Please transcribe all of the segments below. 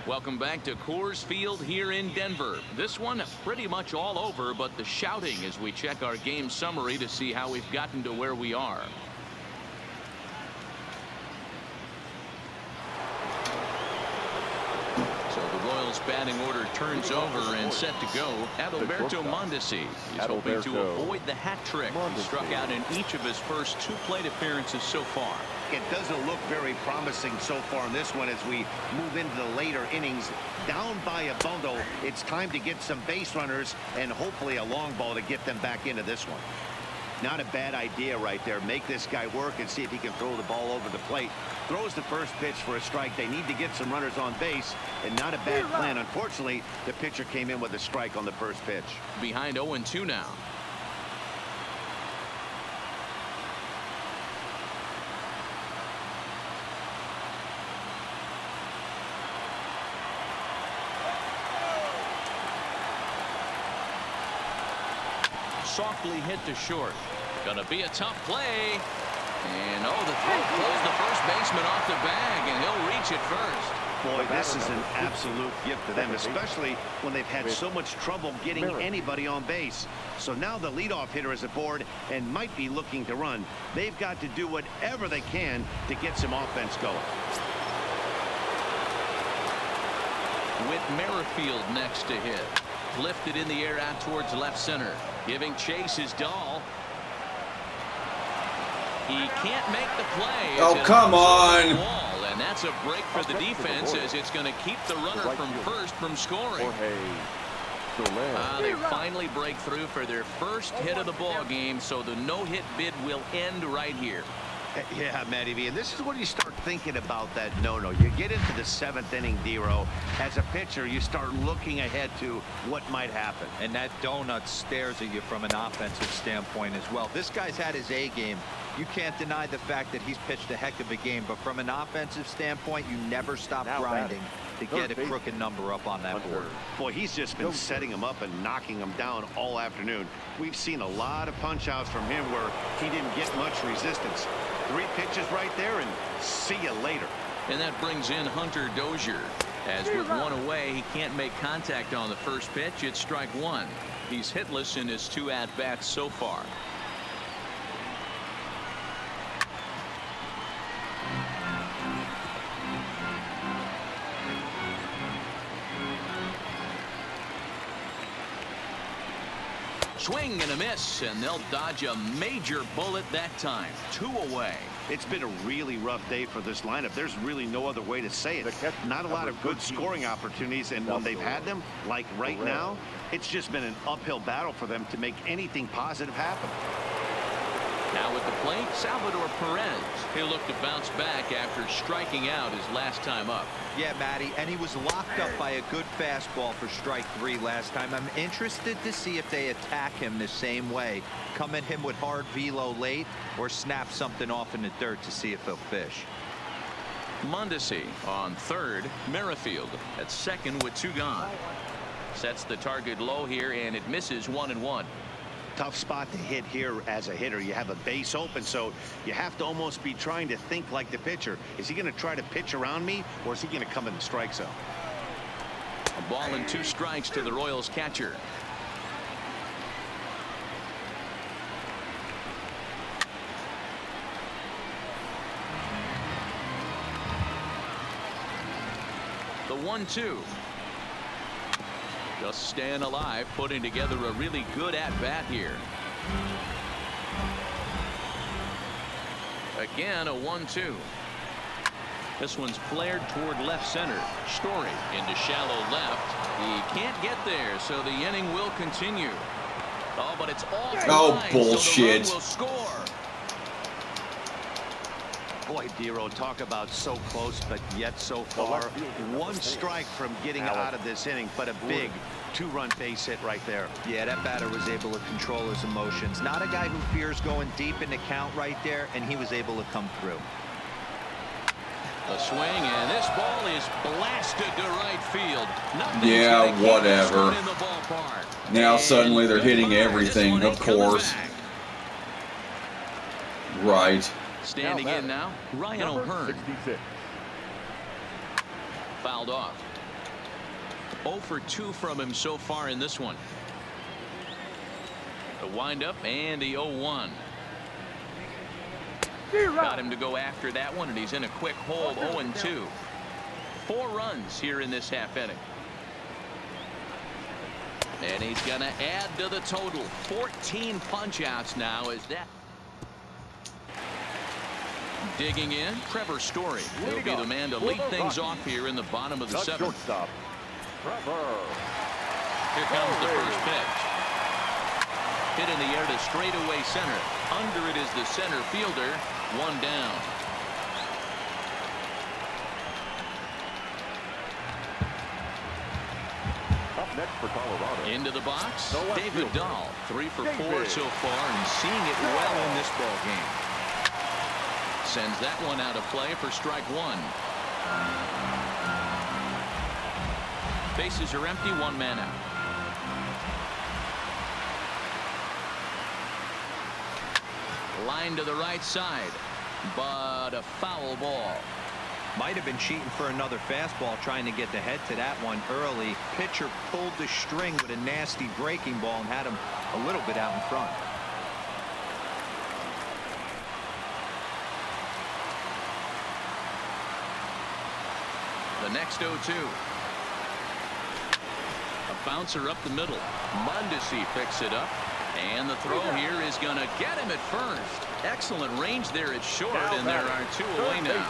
Welcome back to Coors Field here in Denver. This one pretty much all over, but the shouting as we check our game summary to see how we've gotten to where we are. So the Royals batting order turns over and set to go. Adalberto Mondesi is hoping to avoid the hat trick. He struck out in each of his first 2 plate appearances so far. It doesn't look very promising so far in this one as we move into the later innings. Down by a bundle, it's time to get some base runners and hopefully a long ball to get them back into this one. Not a bad idea right there. Make this guy work and see if he can throw the ball over the plate. Throws the first pitch for a strike. They need to get some runners on base, and not a bad plan. Unfortunately, the pitcher came in with a strike on the first pitch. Behind 0-2 now. Softly hit to short. Gonna be a tough play. And the throw pulls the first baseman off the bag, and he'll reach it first. Boy, this is an absolute gift to them, especially when they've had so much trouble getting anybody on base. So now the leadoff hitter is aboard and might be looking to run. They've got to do whatever they can to get some offense going. With Merrifield next to hit. Lifted in the air out towards left center. Giving chase is Dahl. He can't make the play. Oh, come on. And that's a break for the defense as it's going to keep the runner from first from scoring. They finally break through for their first hit of the ball game, so the no-hit bid will end right here. Yeah, Matty V, and this is when you start thinking about that no-no. You get into the 7th inning, D-Row. As a pitcher, you start looking ahead to what might happen. And that donut stares at you from an offensive standpoint as well. This guy's had his A game. You can't deny the fact that he's pitched a heck of a game, but from an offensive standpoint, you never stop grinding to get a crooked number up on that board. Boy, he's just been setting him up and knocking him down all afternoon. We've seen a lot of punch outs from him where he didn't get much resistance. 3 pitches right there, and see you later. And that brings in Hunter Dozier. As with 1 away, he can't make contact on the first pitch. It's strike 1. He's hitless in his 2 at-bats so far. Swing and a miss, and they'll dodge a major bullet that time. 2 away. It's been a really rough day for this lineup. There's really no other way to say it. Not a lot of good scoring opportunities, and when they've had them, like right now, it's just been an uphill battle for them to make anything positive happen. Now with the plate, Salvador Perez. He'll look to bounce back after striking out his last time up. Yeah, Matty, and he was locked up by a good fastball for strike 3 last time. I'm interested to see if they attack him the same way. Come at him with hard velo late or snap something off in the dirt to see if he'll fish. Mondesi on third. Merrifield at second with 2 gone. Sets the target low here, and it misses 1-1. Tough spot to hit here as a hitter. You have a base open, so you have to almost be trying to think like the pitcher. Is he going to try to pitch around me, or is he going to come in the strike zone? A ball and 2 strikes to the Royals catcher. The 1-2. Just staying alive, putting together a really good at-bat here. Again, a 1-2. This one's flared toward left center. Story into shallow left. He can't get there, so the inning will continue. Oh, but it's off the line, bullshit. So the run will score. Boy, D-Row, talk about so close, but yet so far. 1 strike from getting out of this inning, but a big 2-run base hit right there. Yeah, that batter was able to control his emotions. Not a guy who fears going deep in the count right there, and he was able to come through. A swing, and this ball is blasted to right field. Yeah, whatever. Now suddenly they're hitting everything, of course. Right. Standing in now, Ryan O'Hearn. Fouled off. 0 for 2 from him so far in this one. The windup and the 0-1. Got him to go after that one, and he's in a quick hole. 0-2. 4 runs here in this half inning. And he's going to add to the total. 14 punch-outs now as that. Digging in, Trevor Story. He'll be the man to lead things off here in the bottom of the 7th. Shortstop, Trevor. Here comes the first pitch. Hit in the air to straightaway center. Under it is the center fielder. 1 down. Up next for Colorado. Into the box, David Dahl. 3 for 4 so far and seeing it well in this ball game. Sends that one out of play for strike 1. Bases are empty, 1 man out. Line to the right side, but a foul ball. Might have been cheating for another fastball, trying to get the head to that one early. Pitcher pulled the string with a nasty breaking ball and had him a little bit out in front. The next 0-2. A bouncer up the middle. Mondesi picks it up. And the throw here is going to get him at first. Excellent range there at short, and there are 2 away now.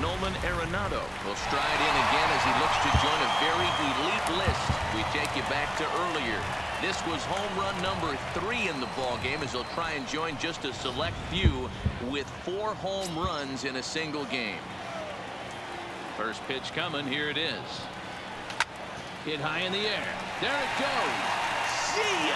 Nolan Arenado will stride in again as he looks to join a very elite list. We take you back to earlier. This was home run number 3 in the ball game as he'll try and join just a select few with 4 home runs in a single game. First pitch coming. Here it is. Hit high in the air. There it goes. See ya!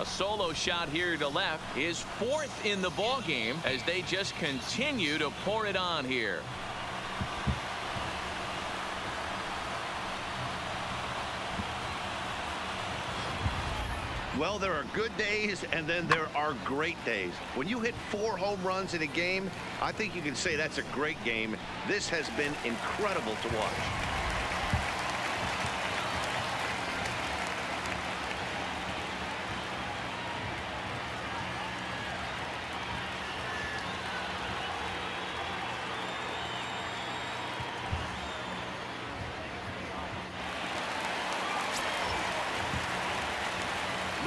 A solo shot here to left. His 4th in the ball game as they just continue to pour it on here. Well, there are good days and then there are great days. When you hit 4 home runs in a game, I think you can say that's a great game. This has been incredible to watch.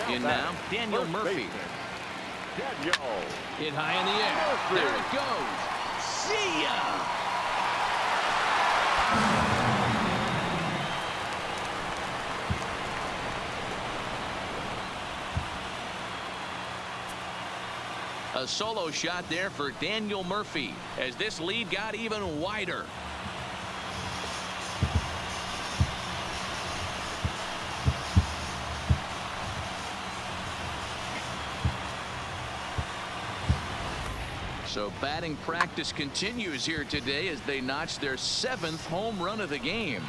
In now, Daniel Murphy. Daniel. Hit high in the air. There it goes. See ya! A solo shot there for Daniel Murphy as this lead got even wider. So batting practice continues here today as they notch their 7th home run of the game.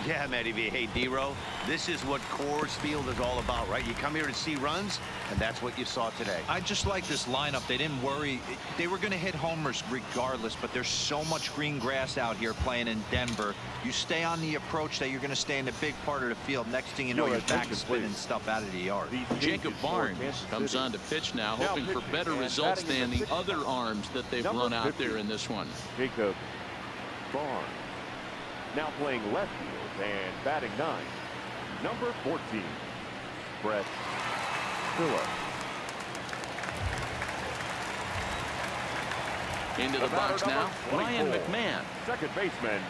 Yeah, Matty V. Hey, D-Row, this is what Coors Field is all about, right? You come here to see runs, and that's what you saw today. I just like this lineup. They didn't worry. They were going to hit homers regardless, but there's so much green grass out here playing in Denver. You stay on the approach that you're going to stay in the big part of the field. Next thing you know, you're back spinning stuff out of the yard. Jacob Barnes comes on to pitch now, hoping for better results than the other arms that they've run out there in this one. Jacob Barnes now playing left field and batting 9. Number 14, Brett Phillips. Into the box now, Ryan McMahon. Second baseman,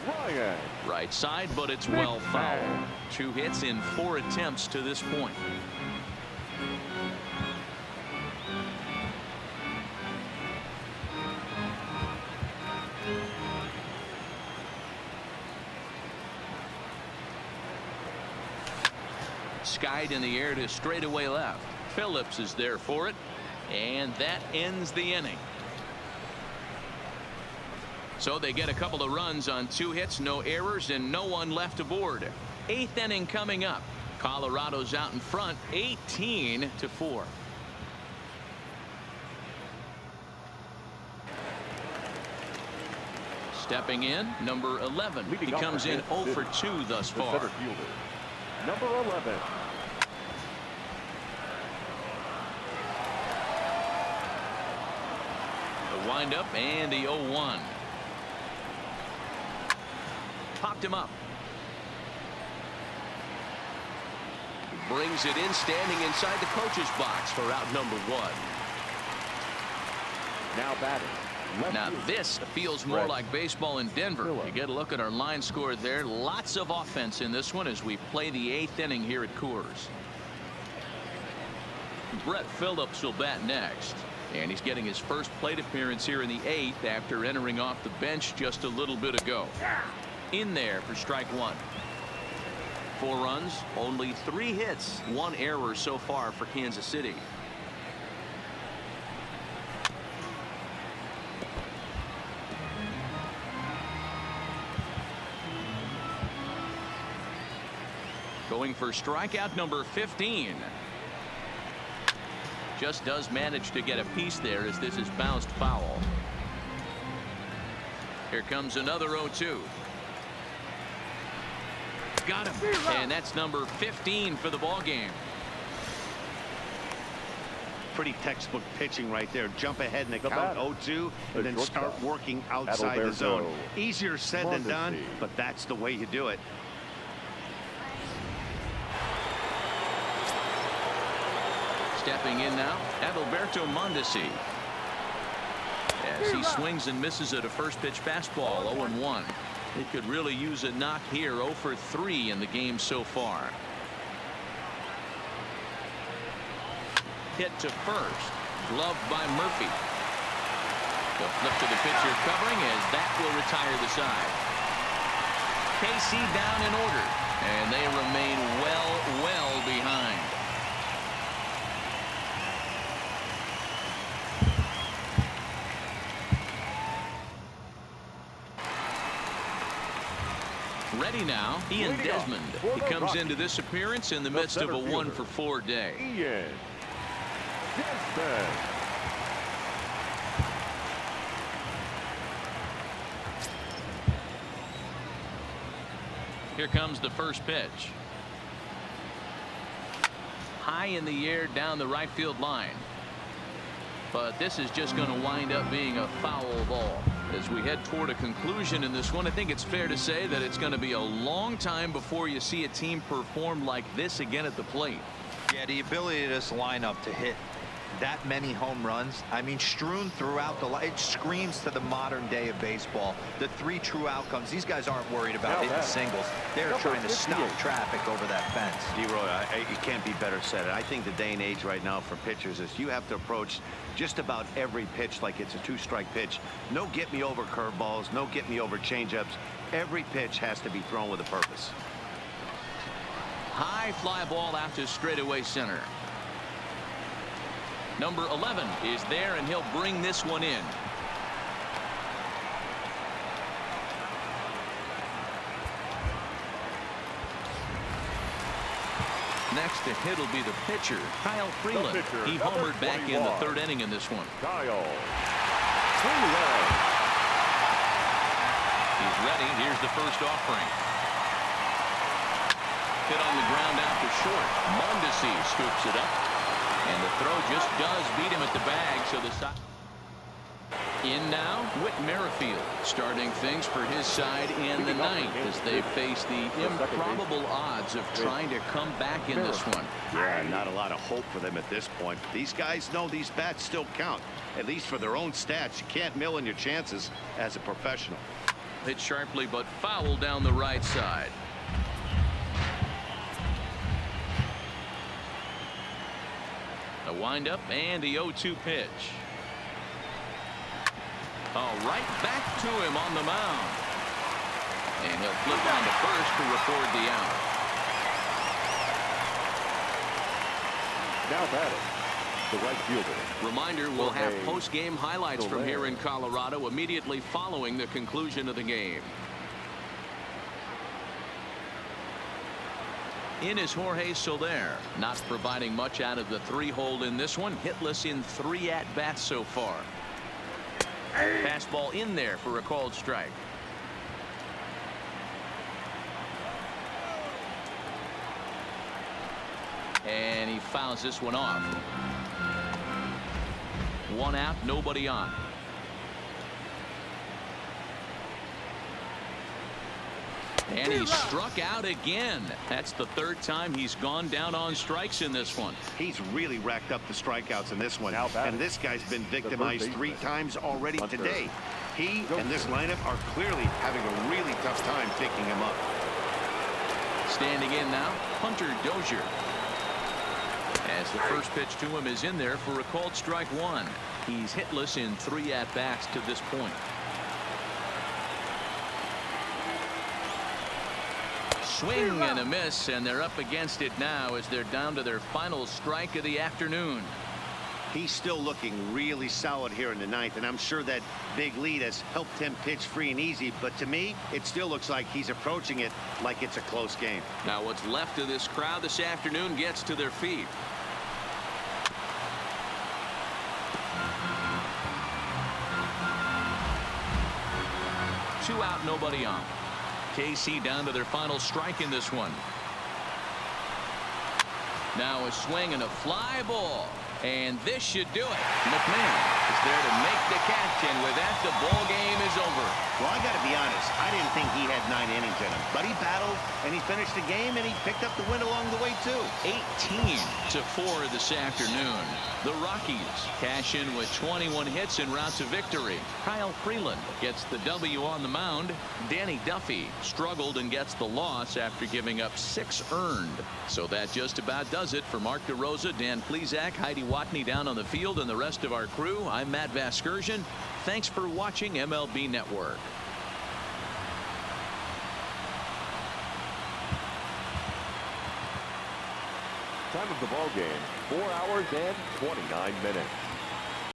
Ryan. Right side, but it's well fouled. 2 hits in 4 attempts to this point. Skied in the air to straightaway left. Phillips is there for it, and that ends the inning. So they get a couple of runs on 2 hits, no errors, and no one left aboard. 8th inning coming up. Colorado's out in front 18-4. Stepping in, number 11. He comes in 0 for 2 thus far. Number 11. The windup and the 0-1. Popped him up. Brings it in, standing inside the coach's box for out number 1. Now batting. Now this feels more like baseball in Denver. You get a look at our line score there. Lots of offense in this one as we play the 8th inning here at Coors. Brett Phillips will bat next. And he's getting his first plate appearance here in the 8th after entering off the bench just a little bit ago. In there for strike 1. 4 runs, only 3 hits, 1 error so far for Kansas City. Going for strikeout number 15. Just does manage to get a piece there as this is bounced foul. Here comes another 0-2. Got him. And that's number 15 for the ball game. Pretty textbook pitching right there. Jump ahead in the count 0-2 and then start working outside the zone. Easier said than done, but that's the way you do it. Stepping in now, Adalberto Mondesi. As he swings and misses at a first pitch fastball, 0-1. He could really use a knock here. 0 for 3 in the game so far. Hit to first. Gloved by Murphy. The flip to the pitcher covering as that will retire the side. KC down in order. And they remain well behind. Ready now, Ian Desmond. He comes into this appearance in the midst of a 1 for 4 day. Ian Desmond. Here comes the first pitch. High in the air down the right field line. But this is just going to wind up being a foul ball. As we head toward a conclusion in this one, I think it's fair to say that it's going to be a long time before you see a team perform like this again at the plate. Yeah, the ability of this lineup to hit that many home runs, I mean, strewn throughout the line. It screams to the modern day of baseball. The 3 true outcomes. These guys aren't worried about hitting singles. They're trying to stop traffic over that fence. D-Roy, it can't be better said. I think the day and age right now for pitchers is you have to approach just about every pitch like it's a 2-strike pitch. No get me over curveballs, no get me over changeups. Every pitch has to be thrown with a purpose. High fly ball out to straightaway center. Number 11 is there, and he'll bring this one in. Next to hit will be the pitcher, Kyle Freeland. He homered back in the 3rd inning in this one. Kyle Freeland. He's ready. Here's the first offering. Hit on the ground out to short. Mondesi scoops it up. And the throw just does beat him at the bag. So the side. In now, Whit Merrifield starting things for his side in the 9th as they face the improbable odds of trying to come back in this one. Yeah, not a lot of hope for them at this point. These guys know these bats still count, at least for their own stats. You can't mill in your chances as a professional. Hit sharply but foul down the right side. A windup and the 0-2 pitch. Oh, right back to him on the mound. And he'll flip on to first to record the out. Now batting, the right fielder. Reminder, we'll have post-game highlights from here in Colorado immediately following the conclusion of the game. In is Jorge Soler, not providing much out of the 3-hole in this one. Hitless in 3 at-bats so far. Fastball in there for a called strike. And he fouls this one off. 1 out, nobody on. And he struck out again. That's the 3rd time he's gone down on strikes in this one. He's really racked up the strikeouts in this one. And this guy's been victimized 3 times already today. He and this lineup are clearly having a really tough time picking him up. Standing in now, Hunter Dozier. As the first pitch to him is in there for a called strike 1. He's hitless in 3 at-bats to this point. Swing and a miss, and they're up against it now as they're down to their final strike of the afternoon. He's still looking really solid here in the 9th, and I'm sure that big lead has helped him pitch free and easy, but to me it still looks like he's approaching it like it's a close game. Now what's left of this crowd this afternoon gets to their feet. Two out, nobody on. KC down to their final strike in this one. Now a swing and a fly ball, and this should do it. McMahon is there to make the catch, and with that the ball game is over. Well, I got to be honest, I didn't think he had 9 innings in him, but he battled and he finished the game and he picked up the win along the way too. 18-4 this afternoon. The Rockies cash in with 21 hits en route to victory. Kyle Freeland gets the W on the mound. Danny Duffy struggled and gets the loss after giving up 6 earned. So that just about does it for Mark DeRosa, Dan Plesac, Heidi Watney down on the field, and the rest of our crew. I'm Matt Vasgersian. Thanks for watching MLB Network. Time of the ball game, 4 hours and 29 minutes.